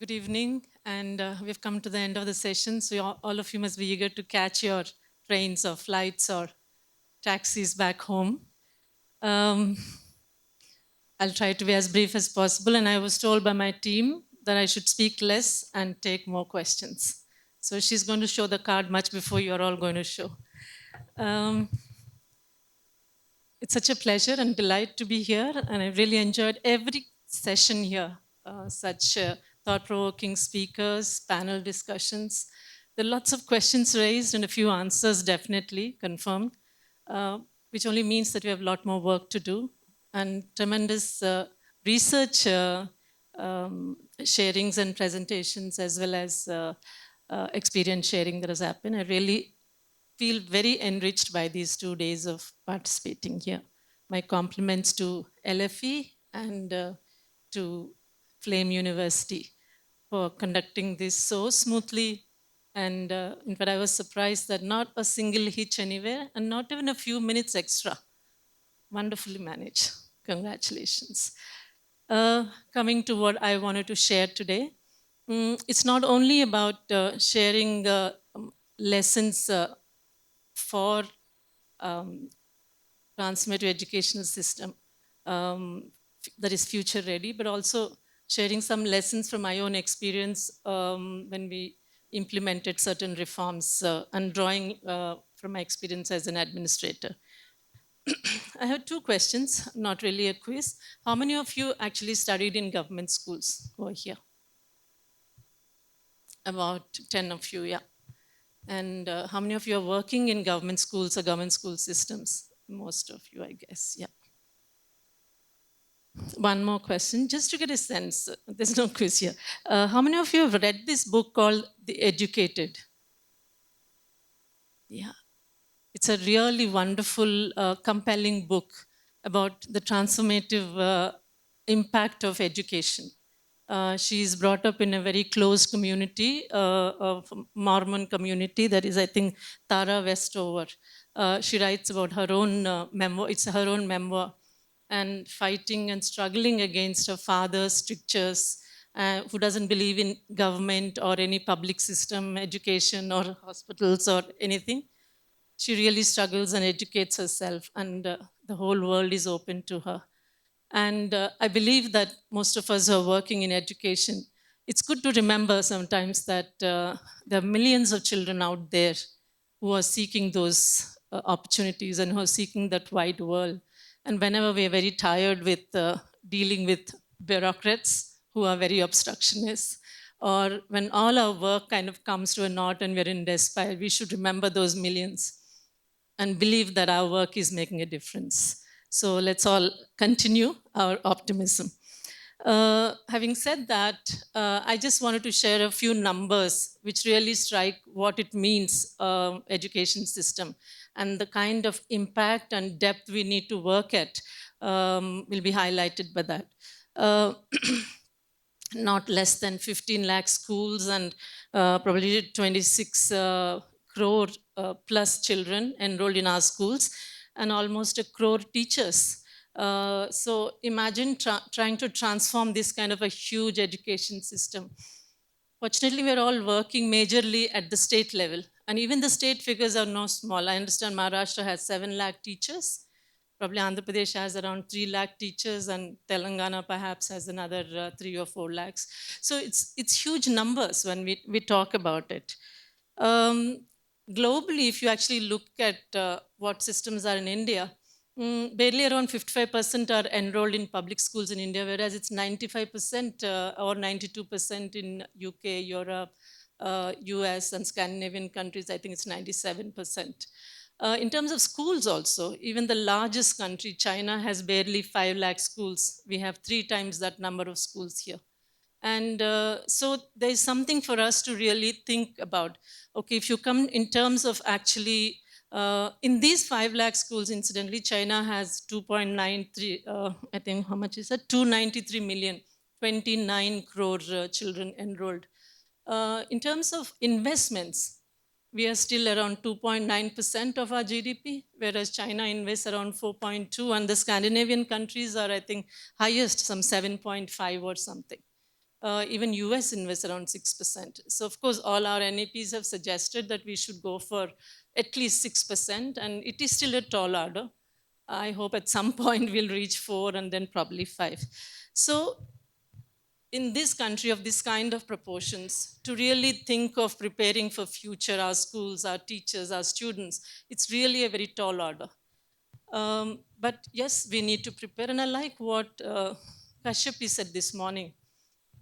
Good evening, and we've come to the end of the session. So all of you must be eager to catch your trains or flights or taxis back home. Um, I'll try to be as brief as possible. And I was told by my team that I should speak less and take more questions. So she's going to show the card much before you're all going to show. Um, it's such a pleasure and delight to be here, and I really enjoyed every session here. Such thought-provoking speakers, panel discussions. There are lots of questions raised and a few answers definitely confirmed, which only means that we have a lot more work to do, and tremendous research sharings and presentations, as well as experience sharing that has happened. I really feel very enriched by these 2 days of participating here. My compliments to LFE and to Flame University for conducting this so smoothly. And in fact, I was surprised that not a single hitch anywhere and not even a few minutes extra. Wonderfully managed. Congratulations. Coming to what I wanted to share today, it's not only about sharing lessons for transformative educational system that is future ready, but also sharing some lessons from my own experience when we implemented certain reforms and drawing from my experience as an administrator. I have two questions, not really a quiz. How many of you actually studied in government schools who are here? About 10 of you, yeah. And how many of you are working in government schools or government school systems? Most of you, I guess, yeah. One more question, just to get a sense. There's no quiz here. How many of you have read this book called The Educated? Yeah. It's a really wonderful, compelling book about the transformative impact of education. She's brought up in a very closed community of Mormon community, that is, I think, Tara Westover. She writes about her own memoir. It's her own memoir, and fighting and struggling against her father's strictures, who doesn't believe in government or any public system, education or hospitals or anything. She really struggles and educates herself, and the whole world is open to her. And I believe that most of us who are working in education, it's good to remember sometimes that there are millions of children out there who are seeking those opportunities and who are seeking that wide world. And whenever we are very tired with dealing with bureaucrats who are very obstructionists, or when all our work kind of comes to a knot and we're in despair, we should remember those millions and believe that our work is making a difference. So let's all continue our optimism. Having said that, I just wanted to share a few numbers which really strike what it means, education system, and the kind of impact and depth we need to work at will be highlighted by that. Uh, not less than 15 lakh schools and probably 26 crore plus children enrolled in our schools, and almost a crore teachers. So imagine trying to transform this kind of a huge education system. Fortunately, we're all working majorly at the state level, and even the state figures are not small. I understand Maharashtra has 7 lakh teachers. Probably Andhra Pradesh has around 3 lakh teachers, and Telangana perhaps has another 3 or 4 lakhs. So it's huge numbers when we talk about it. Um, Globally, if you actually look at what systems are in India, barely around 55% are enrolled in public schools in India, whereas it's 95% or 92% in UK, Europe, US, and Scandinavian countries. I think it's 97%. In terms of schools also, even the largest country, China, has barely 5 lakh schools. We have 3 times that number of schools here. And so there's something for us to really think about. Okay, if you come in terms of actually, in these 5 lakh schools, incidentally, China has 2.93, I think, how much is that? 293 million, 29 crore children enrolled. In terms of investments, we are still around 2.9% of our GDP, whereas China invests around 4.2, and the Scandinavian countries are, I think, highest, some 7.5 or something. Even US invests around 6%. So of course, all our NAPs have suggested that we should go for at least 6%, and it is still a tall order. I hope at some point we'll reach 4 and then probably 5. So in this country of this kind of proportions, to really think of preparing for future, our schools, our teachers, our students, it's really a very tall order. But yes, we need to prepare. And I like what Kashyapi said this morning.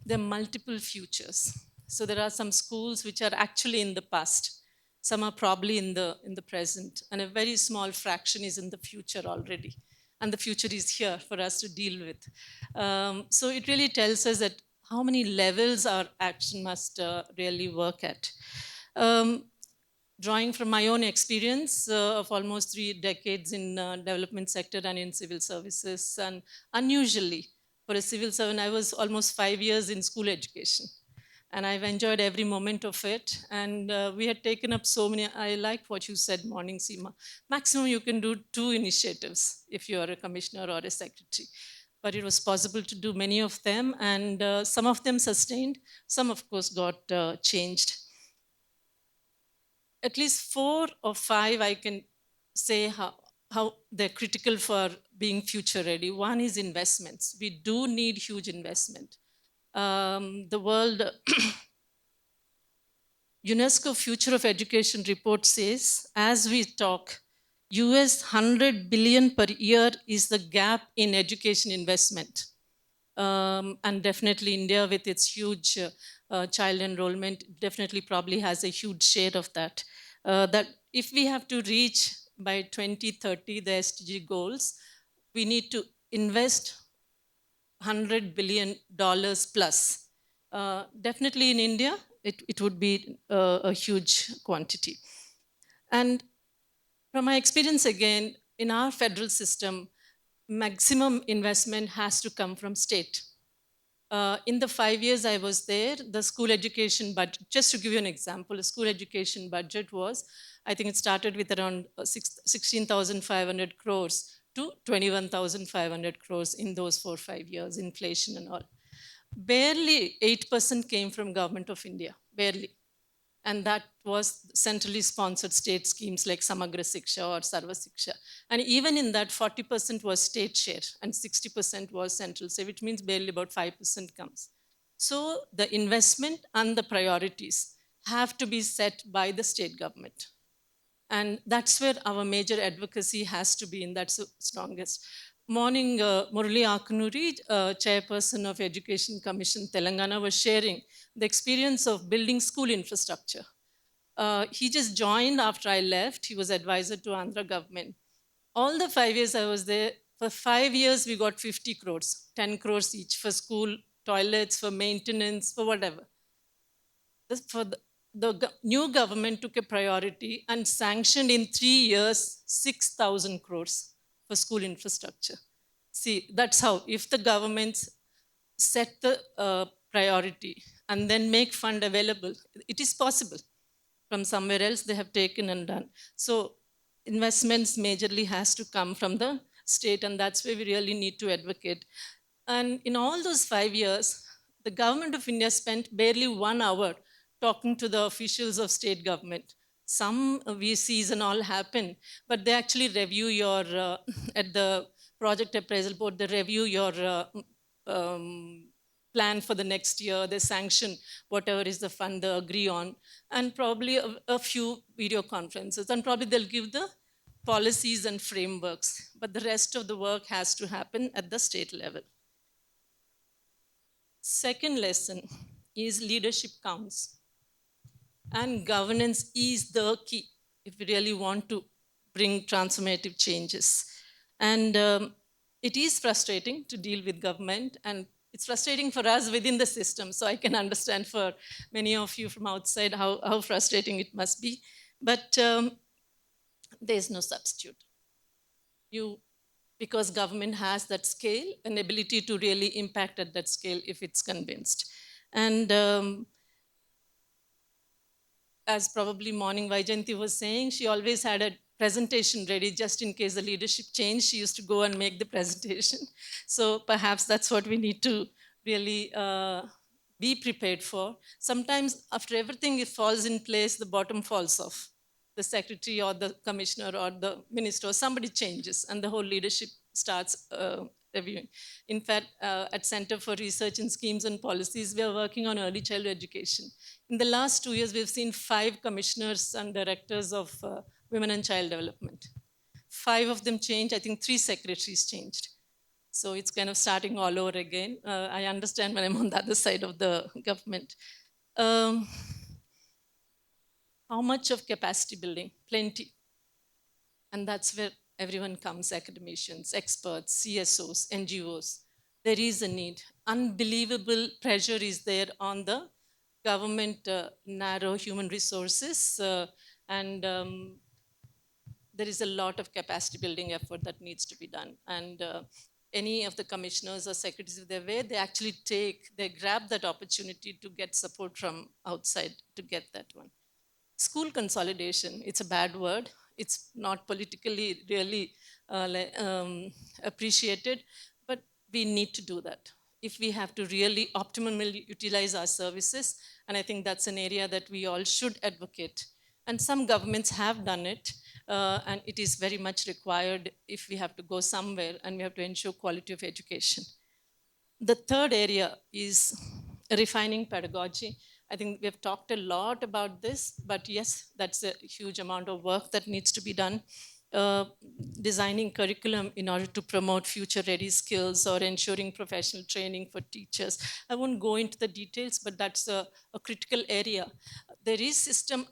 There are multiple futures. So there are some schools which are actually in the past. Some are probably in the present, and a very small fraction is in the future already. And the future is here for us to deal with. So it really tells us that how many levels our action must really work at. Um, Drawing from my own experience of almost 3 decades in development sector and in civil services, and unusually for a civil servant, I was almost 5 years in school education, and I've enjoyed every moment of it. And we had taken up so many. I like what you said, morning Seema. Maximum you can do 2 initiatives if you are a commissioner or a secretary, but it was possible to do many of them, and some of them sustained. Some, of course, got changed. At least 4 or 5 I can say how they're critical for being future ready. One is investments. We do need huge investment. The world UNESCO Future of Education report says, as we talk, US 100 billion per year is the gap in education investment. And definitely India, with its huge child enrollment, definitely probably has a huge share of that. That if we have to reach by 2030 the SDG goals, we need to invest $100 billion plus. Definitely in India, it would be a huge quantity. And from my experience again, in our federal system, maximum investment has to come from state. In the 5 years I was there, the school education budget, just to give you an example, the school education budget was, I think it started with around 16,500 crores to 21,500 crores in those 4 or 5 years, inflation and all. Barely 8% came from government of India, barely. And that was centrally sponsored state schemes like Samagra Siksha or Sarva Siksha. And even in that, 40% was state share and 60% was central share, which means barely about 5% comes. So the investment and the priorities have to be set by the state government. And that's where our major advocacy has to be, and that's the strongest. Morning, Murali Akunuri, chairperson of Education Commission Telangana, was sharing the experience of building school infrastructure. He just joined after I left. He was advisor to Andhra government. All the 5 years I was there, for 5 years we got 50 crores, 10 crores each for school toilets, for maintenance, for whatever. For the new government took a priority and sanctioned in 3 years 6,000 crores for school infrastructure. See, that's how, if the governments set the priority and then make fund available, it is possible. From somewhere else they have taken and done. So investments majorly has to come from the state, and that's where we really need to advocate. And in all those 5 years, the government of India spent barely 1 hour talking to the officials of state government. Some VCs and all happen, but they actually review your, at the project appraisal board, they review your plan for the next year, they sanction whatever is the fund they agree on, and probably a few video conferences, and probably they'll give the policies and frameworks, but the rest of the work has to happen at the state level. Second lesson is leadership counts, and governance is the key if we really want to bring transformative changes. And it is frustrating to deal with government, and it's frustrating for us within the system. So I can understand for many of you from outside how frustrating it must be. But there's no substitute. Because government has that scale and ability to really impact at that scale if it's convinced. And as probably Morning Vaijayanti was saying, she always had a presentation ready just in case the leadership changed. She used to go and make the presentation. So perhaps that's what we need to really be prepared for. Sometimes, after everything falls in place, the bottom falls off. The secretary or the commissioner or the minister, or somebody changes, and the whole leadership starts reviewing. In fact, at Center for Research in Schemes and Policies, we are working on early childhood education. In the last 2 years, we've seen 5 commissioners and directors of women and child development. 5 of them changed. I think 3 secretaries changed. So it's kind of starting all over again. I understand when I'm on the other side of the government. Um, how much of capacity building? Plenty. And that's where everyone comes, academicians, experts, CSOs, NGOs. There is a need. Unbelievable pressure is there on the government, narrow human resources, and there is a lot of capacity building effort that needs to be done. And any of the commissioners or secretaries, if they're aware, they grab that opportunity to get support from outside to get that one. School consolidation, it's a bad word. It's not politically really appreciated, but we need to do that if we have to really optimally utilize our services. And I think that's an area that we all should advocate. And some governments have done it, and it is very much required if we have to go somewhere and we have to ensure quality of education. The third area is refining pedagogy. I think we've talked a lot about this, but yes, that's a huge amount of work that needs to be done. Uh, Designing curriculum in order to promote future ready skills or ensuring professional training for teachers. I won't go into the details, but that's a critical area. There is system,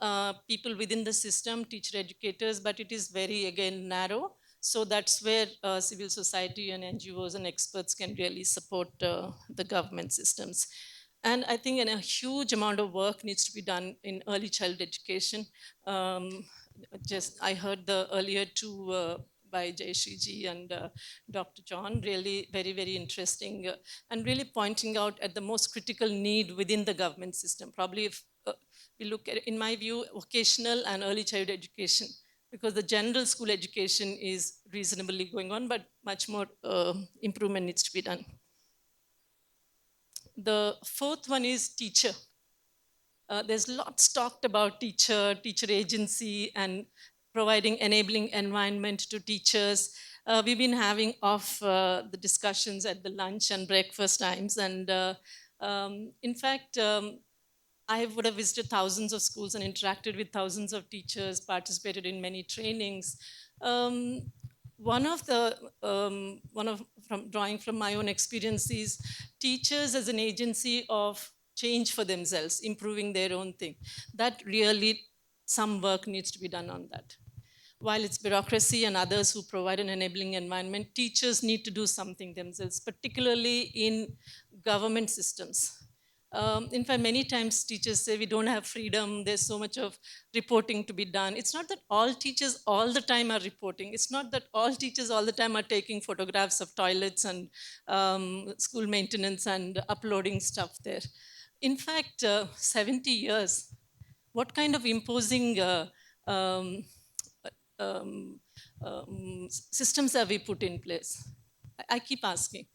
people within the system, teacher educators, but it is very, again, narrow. So that's where civil society and NGOs and experts can really support the government systems. And I think a huge amount of work needs to be done in early child education. Um, just I heard the earlier two by Jayashree and Dr. John, really very, very interesting, and really pointing out at the most critical need within the government system. Probably if we look at, in my view, vocational and early child education, because the general school education is reasonably going on, but much more improvement needs to be done. The fourth one is teacher. There's lots talked about teacher agency, and providing enabling environment to teachers. We've been having off the discussions at the lunch and breakfast times, and in fact, I would have visited thousands of schools and interacted with thousands of teachers, participated in many trainings. Um, one of from drawing from my own experience is teachers as an agency of change for themselves, improving their own thing. That really, some work needs to be done on that. While it's bureaucracy and others who provide an enabling environment, teachers need to do something themselves, particularly in government systems. In fact, many times teachers say we don't have freedom, there's so much of reporting to be done. It's not that all teachers all the time are reporting. It's not that all teachers all the time are taking photographs of toilets and school maintenance and uploading stuff there. In fact, 70 years, what kind of imposing um, systems have we put in place? I keep asking.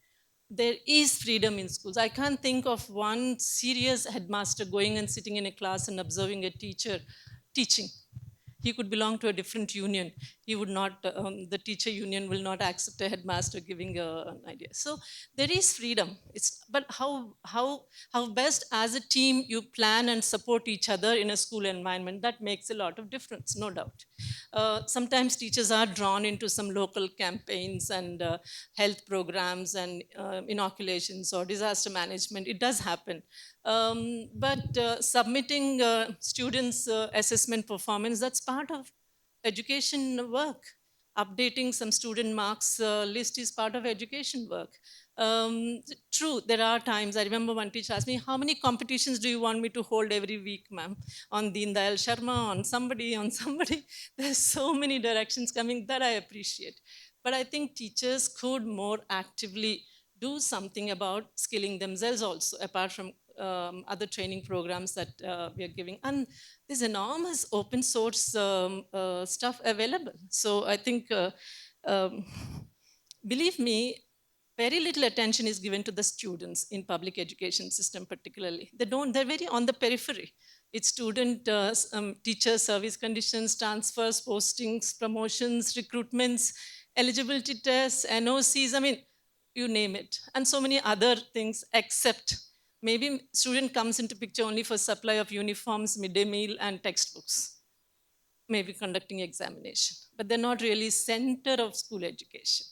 There is freedom in schools. I can't think of one serious headmaster going and sitting in a class and observing a teacher teaching. He could belong to a different union. He would not, the teacher union will not accept a headmaster giving an idea. So there is freedom. But how best as a team you plan and support each other in a school environment, that makes a lot of difference, no doubt. Sometimes teachers are drawn into some local campaigns and health programs and inoculations or disaster management. It does happen. But submitting students' assessment performance, that's part of education work. Updating some student marks list is part of education work. True, there are times, I remember one teacher asked me, how many competitions do you want me to hold every week, ma'am? On Deen Dayal Sharma, on somebody. There's so many directions coming that I appreciate. But I think teachers could more actively do something about skilling themselves also, apart from other training programs that we are giving. And there's enormous open source stuff available. So I think, um, believe me, very little attention is given to the students in public education system particularly. They're very on the periphery. It's student teacher service conditions, transfers, postings, promotions, recruitments, eligibility tests, NOCs, I mean, you name it, and so many other things, except maybe student comes into picture only for supply of uniforms, midday meal, and textbooks, maybe conducting examination, but they're not really center of school education.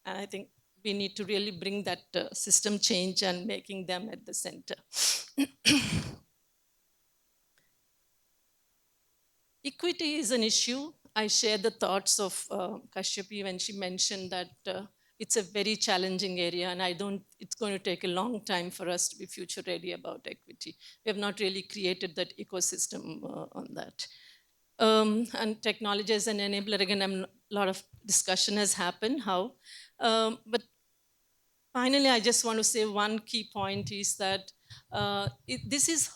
And I think we need to really bring that system change and making them at the center. Equity is an issue. I share the thoughts of Kashyapi when she mentioned that it's a very challenging area, and I don't. It's going to take a long time for us to be future ready about equity. We have not really created that ecosystem on that. And technology as an enabler. Again, a lot of discussion has happened. How, but finally, I just want to say one key point is that this is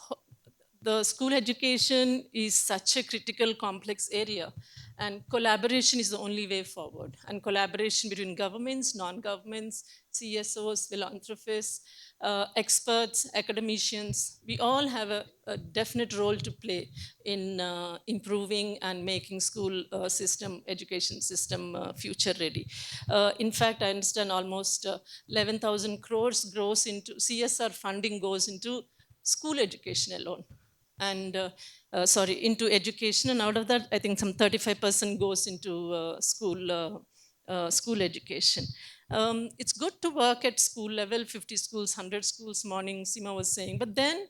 the school education is such a critical complex area, and collaboration is the only way forward, and collaboration between governments, non-governments, CSOs, philanthropists, experts, academicians, we all have a definite role to play in improving and making school system, education system future ready. In fact, I understand almost 11,000 crores grows into CSR funding goes into school education alone, and sorry, into education, and out of that I think some 35% goes into school education. It's good to work at school level, 50 schools, 100 schools, morning Sima was saying, but then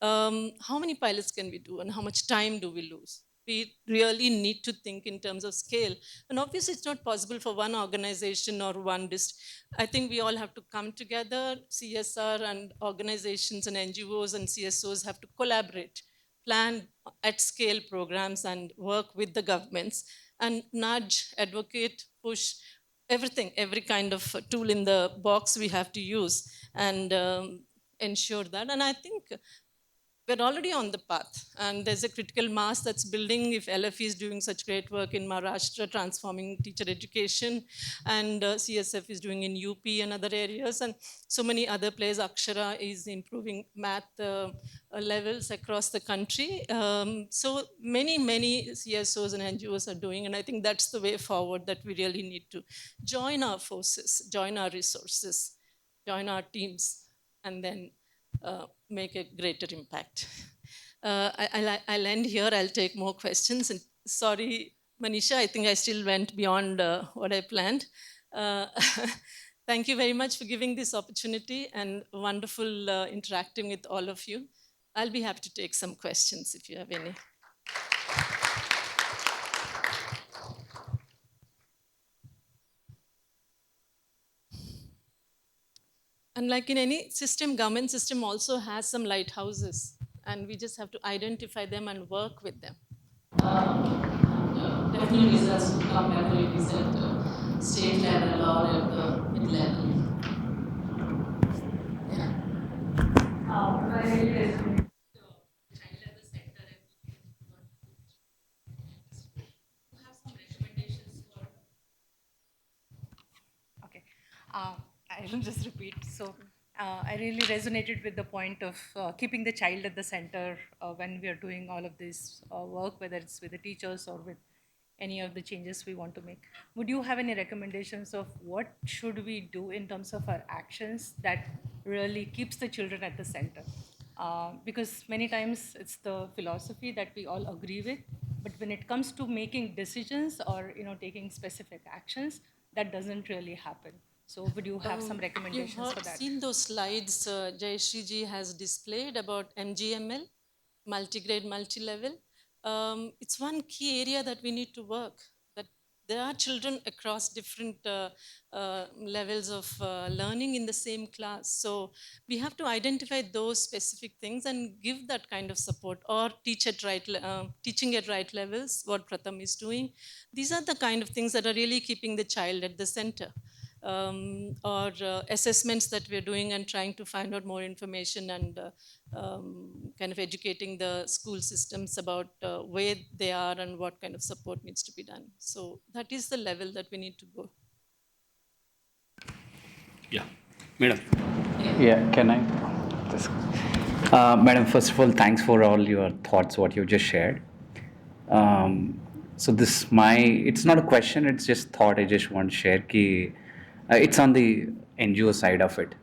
how many pilots can we do and how much time do we lose? We really need to think in terms of scale, and obviously it's not possible for one organization or one district. I think we all have to come together. CSR and organizations and NGOs and CSOs have to collaborate, plan at scale programs, and work with the governments and nudge, advocate, push everything, every kind of tool in the box we have to use, and ensure that. And I think we're already on the path, and there's a critical mass that's building. If LFE is doing such great work in Maharashtra transforming teacher education, and CSF is doing in UP and other areas, and so many other players, Akshara is improving math levels across the country. So many CSOs and NGOs are doing, and I think that's the way forward, that we really need to join our forces, join our resources, join our teams, and then make a greater impact. I'll end here. I'll take more questions. And sorry, Manisha, I think I still went beyond what I planned. Uh, thank you very much for giving this opportunity, and wonderful interacting with all of you. I'll be happy to take some questions if you have any. And like in any system, government system also has some lighthouses, and we just have to identify them and work with them. Definitely results will come, whether it is at the state level or at the mid level. Yeah. I really resonate. Okay. Uh, I will just repeat. So, I really resonated with the point of keeping the child at the center when we are doing all of this work, whether it's with the teachers or with any of the changes we want to make. Would you have any recommendations of what should we do in terms of our actions that really keeps the children at the center? Because many times it's the philosophy that we all agree with, but when it comes to making decisions or taking specific actions, that doesn't really happen. So would you have some You've recommendations for that? seen those slides Jayashree ji has displayed about MGML, multi-grade, multi-level. It's one key area that we need to work. That there are children across different levels of learning in the same class. So we have to identify those specific things and give that kind of support, or teach at teaching at right levels, what Pratham is doing. These are the kind of things that are really keeping the child at the center. Or assessments that we're doing and trying to find out more information, and kind of educating the school systems about where they are and what kind of support needs to be done. So that is the level that we need to go. Yeah, madam. Yeah, can I? This- Madam, first of all, thanks for all your thoughts, what you just shared. So this my it's not a question, it's just thought I just want to share. Ki, it's on the NGO side of it.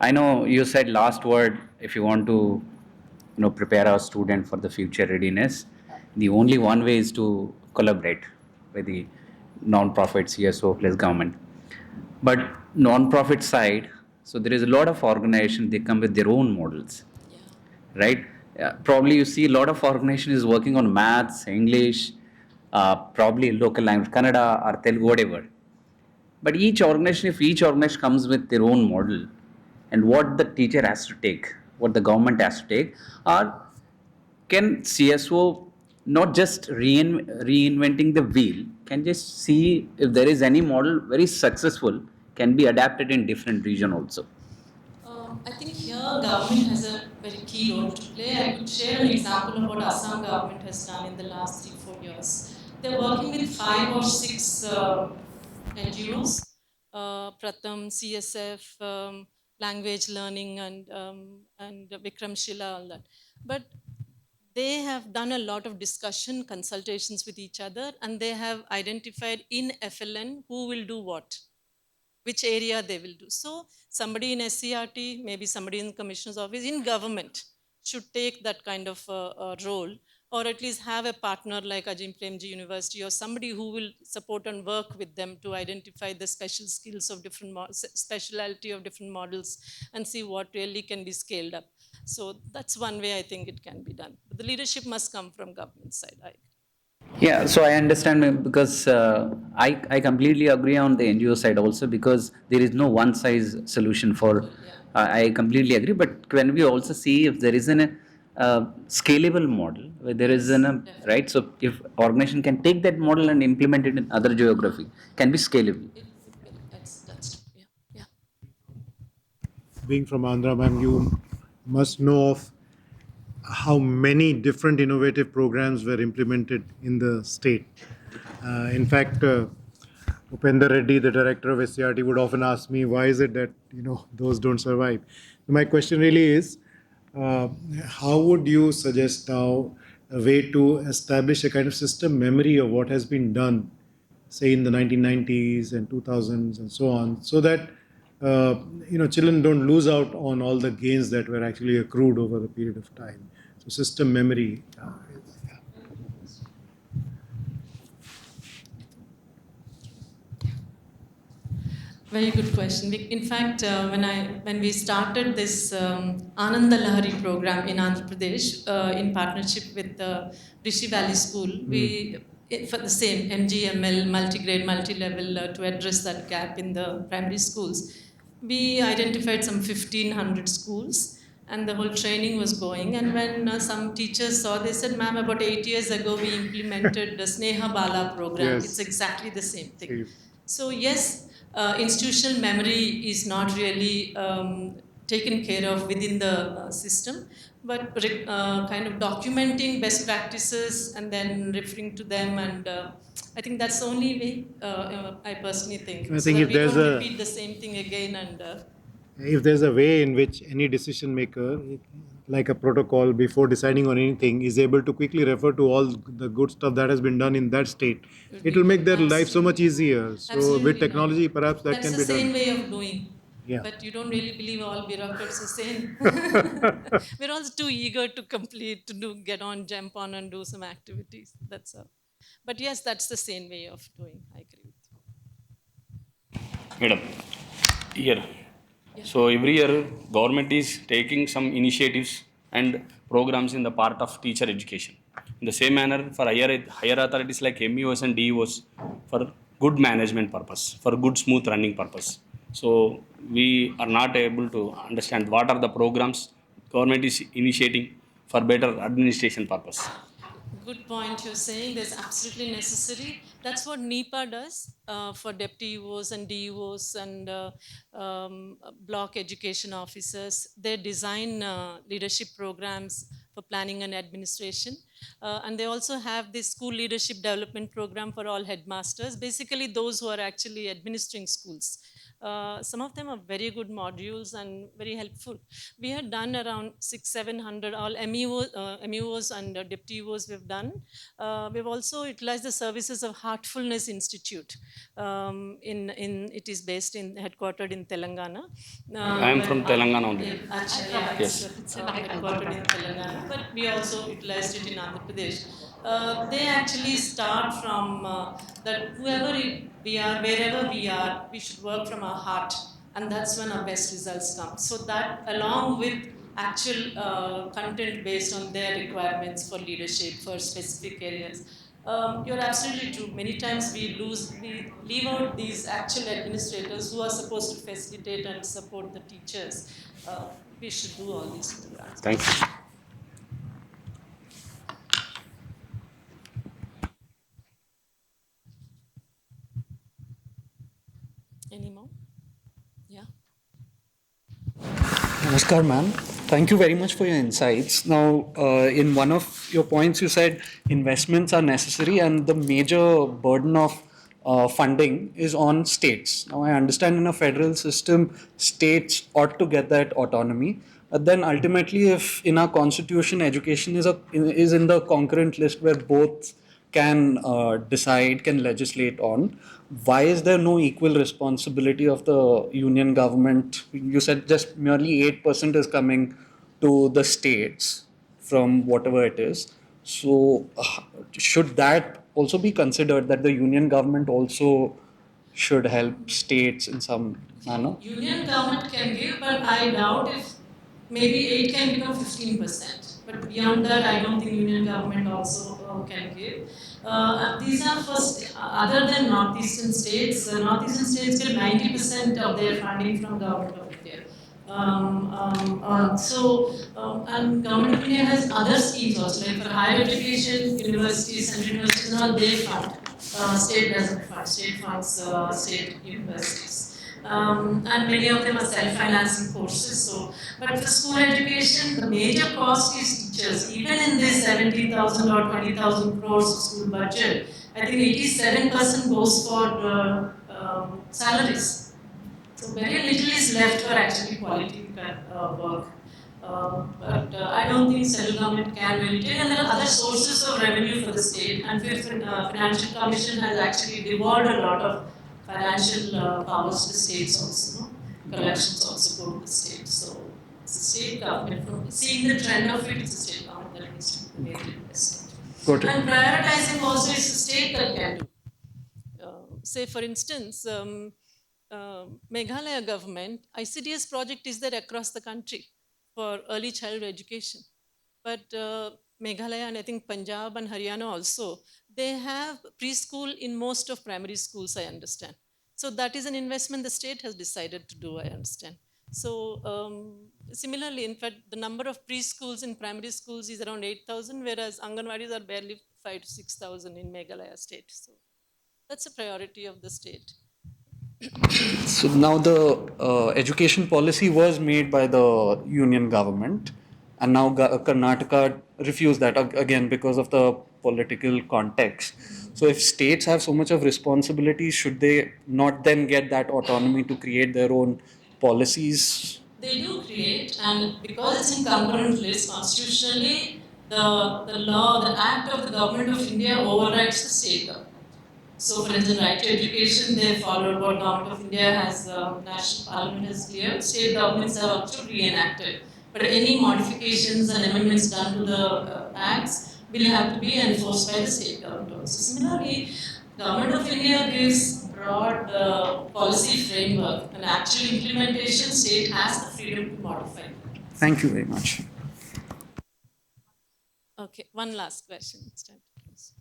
I know you said last word if you want to prepare our student for the future readiness. The only one way is to collaborate with the non-profit CSO plus government. But non-profit side, so there is a lot of organization, they come with their own models, Yeah. right? Probably you see a lot of organization is working on maths, English, probably local language, Kannada or Telugu, whatever. But each organization, if each organization comes with their own model, and what the teacher has to take, what the government has to take, or can CSO not just reinventing the wheel, can just see if there is any model very successful, can be adapted in different region also. I think here government has a very key role to play. I could share an example of what Assam government has done in the last 3-4 years. They're working with 5 or 6 NGOs, Pratham, CSF, language learning, and Vikramshila, all that. But they have done a lot of discussion, consultations with each other, and they have identified in FLN who will do what, which area they will do. So somebody in SCRT, maybe somebody in the commissioner's office, in government should take that kind of role, or at least have a partner like Ajim Premji University or somebody who will support and work with them to identify the special skills of different speciality of different models and see what really can be scaled up. So that's one way I think it can be done. But the leadership must come from government side. Yeah, so I understand because I completely agree on the NGO side also because there is no one size solution for. Yeah. I completely agree, but when we also see if there is an scalable model where there is Yes, an right, definitely. so if organization can take that model and implement it in other geography, can be scalable. It will. That's true. Yeah. Yeah. Being from Andhra, ma'am, you must know of how many different innovative programs were implemented in the state. In fact, Upender Reddy, the director of SCRT, would often ask me, "Why is it that those don't survive?" My question really is, uh, how would you suggest now a way to establish a kind of system memory of what has been done, say in the 1990s and 2000s and so on, so that uh, children don't lose out on all the gains that were actually accrued over the period of time. So system memory. Very good question. In fact, when we started this Ananda Lahari program in Andhra Pradesh in partnership with the Rishi Valley School, for the same MGML, multi-grade, multi-level, to address that gap in the primary schools, we identified some 1,500 schools, and the whole training was going. And when some teachers saw, they said, "Ma'am, about 8 years ago, we implemented the Sneha Bala program. It's Yes. exactly the same thing." Same. So yes, institutional memory is not really taken care of within the system, but kind of documenting best practices and then referring to them, and I think that's the only way. I personally think I so think that we don't repeat the same thing again. And if there's a way in which any decision maker, like a protocol before deciding on anything, is able to quickly refer to all the good stuff that has been done in that state, it would it be will make good. their life so much Absolutely, easier. So with absolutely, no. technology, perhaps that That's can the be done. sane way of doing. Yeah. But you don't really believe all bureaucrats are sane. We're all too eager to complete, to do, get on, jump on, and do some activities. That's all. But yes, that's the sane way of doing. I agree with Madam, here. you. So every year, government is taking some initiatives and programs in the part of teacher education. In the same manner, for higher authorities like MEOs and DEOs, for good management purpose, for good smooth running purpose. So we are not able to understand what are the programs government is initiating for better administration purpose. Good point you're saying. There's absolutely necessary. That's what NEPA does for deputy EOs and DEOs and block education officers. They design leadership programs for planning and administration. And they also have this school leadership development program for all headmasters, basically those who are actually administering schools. Some of them are very good modules and very helpful. We had done around 600-700 all MEOs and deputy EOs we've done. We've also utilized the services of Heartfulness Institute. It is based in headquartered in Telangana. I am from Telangana only. Actually, from it's, Yes. it's headquartered in Telangana, but we also utilized it in Andhra Pradesh. They actually start from that whoever we are, wherever we are, we should work from our heart, and that's when our best results come. So that, along with actual content based on their requirements for leadership for specific areas. You're absolutely true. Many times we leave out these actual administrators who are supposed to facilitate and support the teachers. Uh, we should do all these programs. Thank you. Any more? Yeah. Namaskar, ma'am. Thank you very much for your insights. Now, in one of your points, you said investments are necessary and the major burden of funding is on states. Now, I understand in a federal system, states ought to get that autonomy. But then ultimately, if in our constitution, education is in the concurrent list where both can decide, can legislate on. Why is there no equal responsibility of the union government? You said just merely 8% is coming to the states from whatever it is. So, should that also be considered that the union government also should help states in some manner? Union government can give, but I doubt if maybe 8 can become 15%. But beyond that, I don't think union government also can give. These are first, other than northeastern states, northeastern states get 90% of their funding from government of India. And government of India has other schemes also, like for higher education, universities, central universities, and all they fund. State doesn't fund. State funds state universities. And many of them are self-financing courses. So, but for school education, the major cost is teachers. Even in this 17,000 or 20,000 crores school budget, I think 87% goes for salaries. So very little is left for actually quality work. But I don't think central government can really take, and there are other sources of revenue for the state. And Financial Commission has actually devolved a lot of financial powers to the states also. No? Collections also go to the state. So it's the state government. From seeing the trend of it, it's the state government that needs to be the major investment. Got it. And prioritizing also is the state that can do. Say for instance, Meghalaya government, ICDS project is there across the country for early childhood education. But Meghalaya and I think Punjab and Haryana also, they have preschool in most of primary schools, I understand. So that is an investment the state has decided to do, I understand. So similarly, in fact, the number of preschools in primary schools is around 8,000, whereas Anganwadis are barely 5 to 6,000 in Meghalaya state. So that's a priority of the state. So now the education policy was made by the union government, and now Karnataka refused that again because of the political context. So if states have so much of responsibility, should they not then get that autonomy to create their own policies? They do create, and because it's in concurrent list constitutionally, the law, the act of the government of India overrides the state government. So, for instance, right to education, they followed what government of India has, national parliament has cleared. State governments have also reenacted. But any modifications and amendments done to the acts will have to be enforced by the state government also. Similarly, government of India gives broad policy framework, and actual implementation, state has the freedom to modify. Thank you very much. Okay, one last question. It's time to close.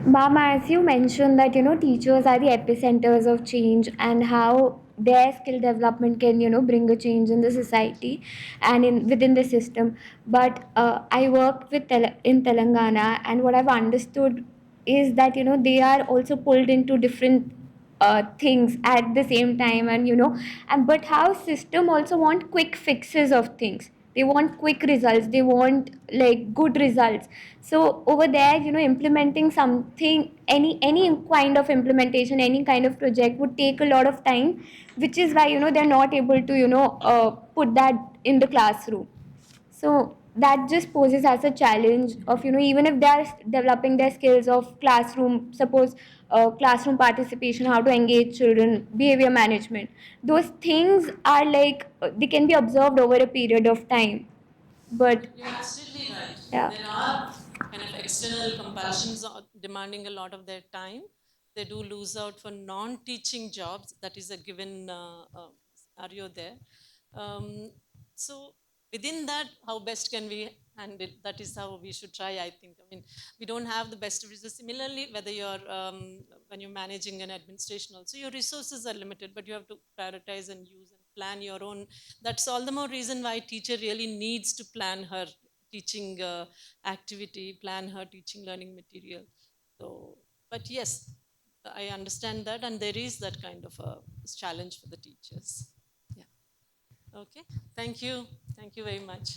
Ma'am, as you mentioned that teachers are the epicenters of change and how their skill development can bring a change in the society and in within the system. But I worked with in Telangana, and what I've understood is that they are also pulled into different things at the same time, and and but how system also want quick fixes of things. they want quick results, they want like good results. So over there, implementing something, any kind of implementation, any kind of project would take a lot of time, which is why they're not able to put that in the classroom. So that just poses as a challenge of even if they are developing their skills of classroom, suppose classroom participation, how to engage children, behavior management, those things are like they can be observed over a period of time. But You're absolutely right. yeah. There are kind of external compulsions demanding a lot of their time. They do lose out for non-teaching jobs. That is a given scenario there. Um, so within that, how best can we handle? That is how we should try. I think. I mean, we don't have the best of resources. Similarly, whether you're when you're managing an administration, also your resources are limited, but you have to prioritize and use and plan your own. That's all the more reason why teacher really needs to plan her teaching activity, plan her teaching learning material. So, but yes, I understand that, and there is that kind of a challenge for the teachers. Yeah. Okay. Thank you. Thank you very much.